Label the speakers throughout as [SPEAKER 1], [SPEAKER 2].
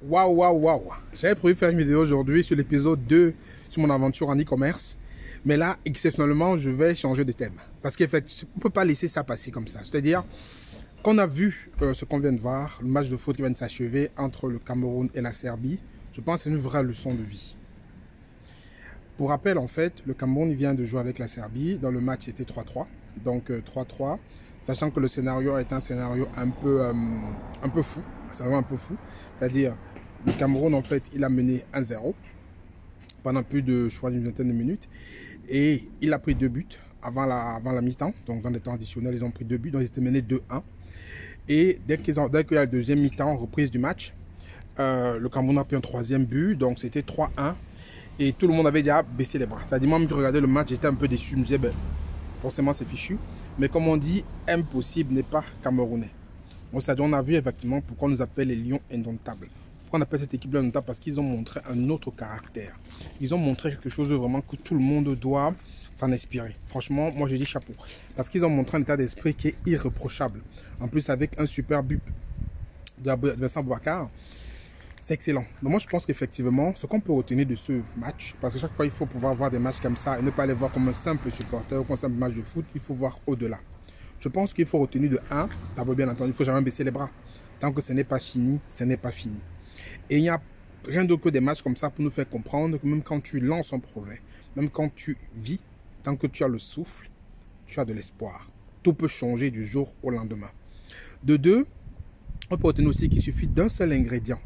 [SPEAKER 1] Waouh, waouh, waouh. J'avais prévu faire une vidéo aujourd'hui sur l'épisode 2 sur mon aventure en e-commerce. Mais là, exceptionnellement, je vais changer de thème. Parce qu'en fait, on ne peut pas laisser ça passer comme ça. C'est-à-dire qu'on a vu ce qu'on vient de voir, le match de foot qui vient de s'achever entre le Cameroun et la Serbie. Je pense que c'est une vraie leçon de vie. Pour rappel, en fait, le Cameroun vient de jouer avec la Serbie. Dans le match, c'était 3-3. Donc 3-3. Sachant que le scénario est un scénario un peu fou. C'est vraiment un peu fou. C'est-à-dire, le Cameroun, en fait, il a mené 1-0 pendant plus de, je crois, une vingtaine de minutes. Et il a pris 2 buts avant la mi-temps. Donc, dans les temps additionnels, ils ont pris 2 buts. Donc, ils étaient menés 2-1. Et dès qu'il y a la deuxième mi-temps, reprise du match, le Cameroun a pris un 3e but. Donc, c'était 3-1. Et tout le monde avait déjà baissé les bras. C'est-à-dire, moi, même je regardais le match, j'étais un peu déçu. Je me disais, ben, forcément, c'est fichu. Mais comme on dit, impossible n'est pas camerounais. C'est-à-dire, on a vu effectivement pourquoi on nous appelle les lions indomptables. Pourquoi on appelle cette équipe-là indomptable? Parce qu'ils ont montré un autre caractère. Ils ont montré quelque chose de vraiment que tout le monde doit s'en inspirer. Franchement, moi, je dis chapeau. Parce qu'ils ont montré un état d'esprit qui est irréprochable. En plus, avec un super but de Vincent Boubacar. C'est excellent. Donc moi, je pense qu'effectivement, ce qu'on peut retenir de ce match, parce que chaque fois, il faut pouvoir voir des matchs comme ça et ne pas les voir comme un simple supporter ou comme un simple match de foot, il faut voir au-delà. Je pense qu'il faut retenir de 1, d'abord bien entendu, il ne faut jamais baisser les bras. Tant que ce n'est pas fini, ce n'est pas fini. Et il n'y a rien d'autre que des matchs comme ça pour nous faire comprendre que même quand tu lances un projet, même quand tu vis, tant que tu as le souffle, tu as de l'espoir. Tout peut changer du jour au lendemain. De 2, on peut retenir aussi qu'il suffit d'un seul ingrédient.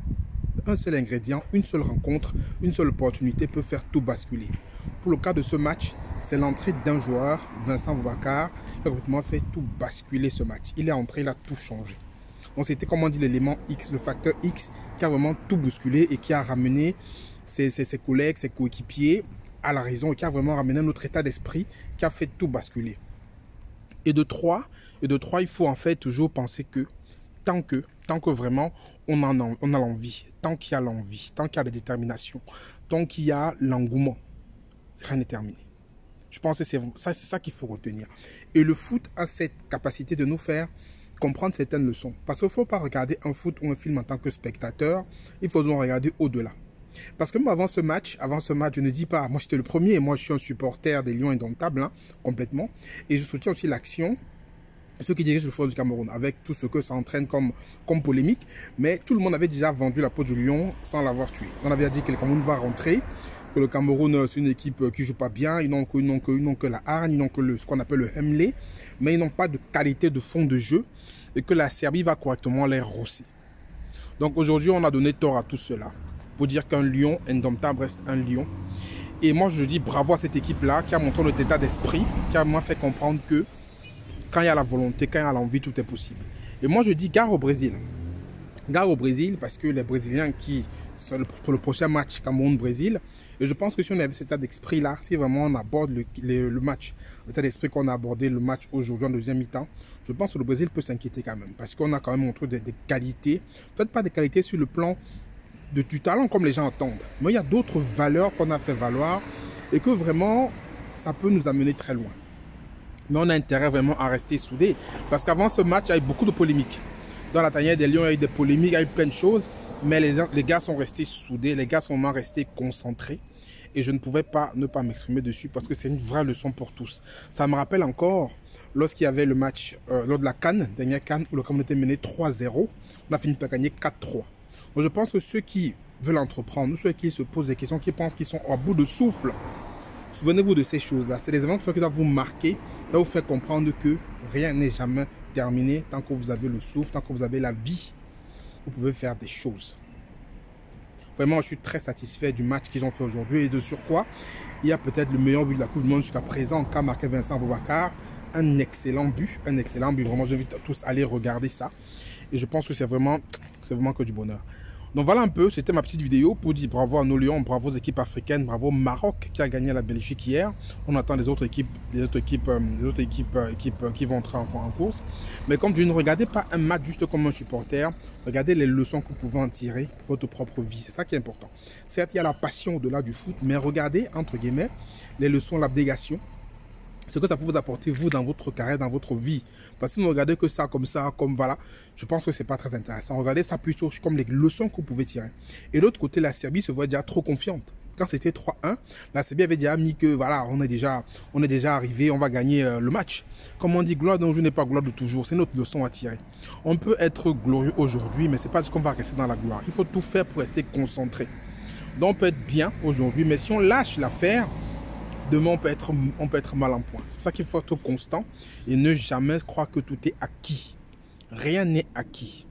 [SPEAKER 1] Un seul ingrédient, une seule rencontre, une seule opportunité peut faire tout basculer. Pour le cas de ce match, c'est l'entrée d'un joueur, Vincent Boubacar, qui a complètement fait tout basculer ce match. Il est entré, il a tout changé. Donc c'était, comme on dit, l'élément X, le facteur X, qui a vraiment tout bousculé et qui a ramené ses collègues, ses coéquipiers à la raison et qui a vraiment ramené notre état d'esprit qui a fait tout basculer. Et de 3, il faut en fait toujours penser que tant que vraiment on a l'envie, tant qu'il y a l'envie, tant qu'il y a la détermination, tant qu'il y a l'engouement, rien n'est terminé. Je pense que c'est ça qu'il faut retenir. Et le foot a cette capacité de nous faire comprendre certaines leçons. Parce qu'il ne faut pas regarder un foot ou un film en tant que spectateur, il faut regarder au-delà. Parce que moi, avant ce match, je ne dis pas, moi j'étais le premier, moi je suis un supporter des Lions indomptables, hein, complètement. Et je soutiens aussi l'action ceux qui dirigent le football du Cameroun, avec tout ce que ça entraîne comme polémique. Mais tout le monde avait déjà vendu la peau du lion sans l'avoir tué. On avait dit que le Cameroun va rentrer, que le Cameroun, c'est une équipe qui ne joue pas bien, ils n'ont que la hargne, ils n'ont que ce qu'on appelle le hemlé, mais ils n'ont pas de qualité de fond de jeu, et que la Serbie va correctement les rosser. Donc aujourd'hui, on a donné tort à tout cela, pour dire qu'un lion indomptable reste un lion. Et moi, je dis bravo à cette équipe-là, qui a montré notre état d'esprit, qui a vraiment fait comprendre que quand il y a la volonté, quand il y a l'envie, tout est possible. Et moi, je dis gare au Brésil. Gare au Brésil parce que les Brésiliens qui sont pour le prochain match Cameroun-Brésil, et je pense que si on avait cet état d'esprit-là, si vraiment on aborde le match, l'état d'esprit qu'on a abordé le match aujourd'hui en deuxième mi-temps, je pense que le Brésil peut s'inquiéter quand même. Parce qu'on a quand même montré des qualités, peut-être pas des qualités sur le plan du talent comme les gens entendent, mais il y a d'autres valeurs qu'on a fait valoir et que vraiment, ça peut nous amener très loin. Mais on a intérêt vraiment à rester soudés. Parce qu'avant ce match, il y a eu beaucoup de polémiques. Dans la tanière des Lions, il y a eu des polémiques, il y a eu plein de choses. Mais les gars sont restés soudés, les gars sont vraiment restés concentrés. Et je ne pouvais pas ne pas m'exprimer dessus parce que c'est une vraie leçon pour tous. Ça me rappelle encore lorsqu'il y avait le match, lors de la CAN, dernière CAN, où le Cameroun était mené 3-0. On a fini par gagner 4-3. Donc je pense que ceux qui veulent entreprendre, ceux qui se posent des questions, qui pensent qu'ils sont à bout de souffle, souvenez-vous de ces choses-là. C'est des événements qui doivent vous marquer, qui doivent vous faire comprendre que rien n'est jamais terminé. Tant que vous avez le souffle, tant que vous avez la vie, vous pouvez faire des choses. Vraiment, je suis très satisfait du match qu'ils ont fait aujourd'hui. Et de surcroît, il y a peut-être le meilleur but de la Coupe du Monde jusqu'à présent, qu'a marqué Vincent Boubacar. Un excellent but, un excellent but. Vraiment, j'invite tous à aller regarder ça. Et je pense que c'est vraiment que du bonheur. Donc voilà un peu, c'était ma petite vidéo pour dire bravo à nos Lions, bravo aux équipes africaines, bravo au Maroc qui a gagné la Belgique hier. On attend les autres équipes qui vont entrer en course. Mais comme je ne regardais pas un match juste comme un supporter, regardez les leçons que vous pouvez en tirer pour votre propre vie. C'est ça qui est important. Certes, il y a la passion au-delà du foot, mais regardez, entre guillemets, les leçons, l'abnégation, ce que ça peut vous apporter, vous, dans votre carrière, dans votre vie. Parce que si vous ne regardez que ça, comme voilà, je pense que ce n'est pas très intéressant. Regardez ça plutôt comme les leçons que vous pouvez tirer. Et de l'autre côté, la Serbie se voit déjà trop confiante. Quand c'était 3-1, la Serbie avait déjà mis que, voilà, on est déjà arrivé, on va gagner le match. Comme on dit, gloire d'un jour n'est pas gloire de toujours. C'est notre leçon à tirer. On peut être glorieux aujourd'hui, mais ce n'est pas juste qu'on va rester dans la gloire. Il faut tout faire pour rester concentré. Donc, on peut être bien aujourd'hui, mais si on lâche l'affaire, demain, on peut être mal en point. C'est pour ça qu'il faut être constant et ne jamais croire que tout est acquis. Rien n'est acquis.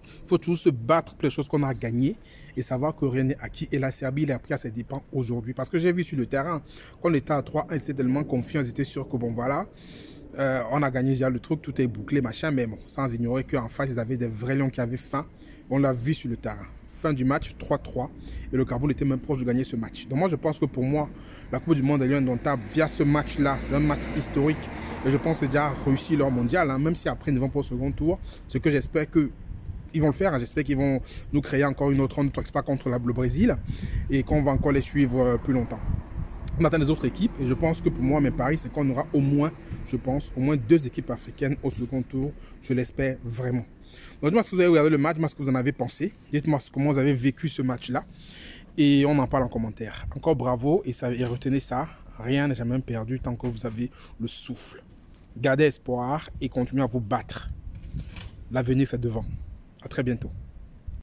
[SPEAKER 1] Il faut toujours se battre pour les choses qu'on a gagnées et savoir que rien n'est acquis. Et la Serbie, il a pris à ses dépens aujourd'hui. Parce que j'ai vu sur le terrain, quand on était à 3-1, ils étaient tellement confiants, ils étaient sûrs que bon, voilà, on a gagné déjà le truc, tout est bouclé, machin. Mais bon, sans ignorer qu'en face, ils avaient des vrais lions qui avaient faim. On l'a vu sur le terrain. Fin du match, 3-3. Et le Cameroun était même proche de gagner ce match. Donc moi, je pense que pour moi, la Coupe du Monde est indomptable via ce match-là. C'est un match historique. Et je pense que c'est déjà réussi leur mondial. Hein, même si après, ils ne vont pas au second tour. Ce que j'espère qu'ils vont le faire. Hein, j'espère qu'ils vont nous créer encore une autre ronde pas contre le Brésil. Et qu'on va encore les suivre plus longtemps. On attend les autres équipes. Et je pense que pour moi, mes paris, c'est qu'on aura au moins, je pense, au moins 2 équipes africaines au second tour. Je l'espère vraiment. Donc, dites-moi ce que vous avez regardé le match, dites-moi ce que vous en avez pensé. Dites-moi comment vous avez vécu ce match-là. Et on en parle en commentaire. Encore bravo et retenez ça. Rien n'est jamais perdu tant que vous avez le souffle. Gardez espoir et continuez à vous battre. L'avenir, c'est devant. À très bientôt.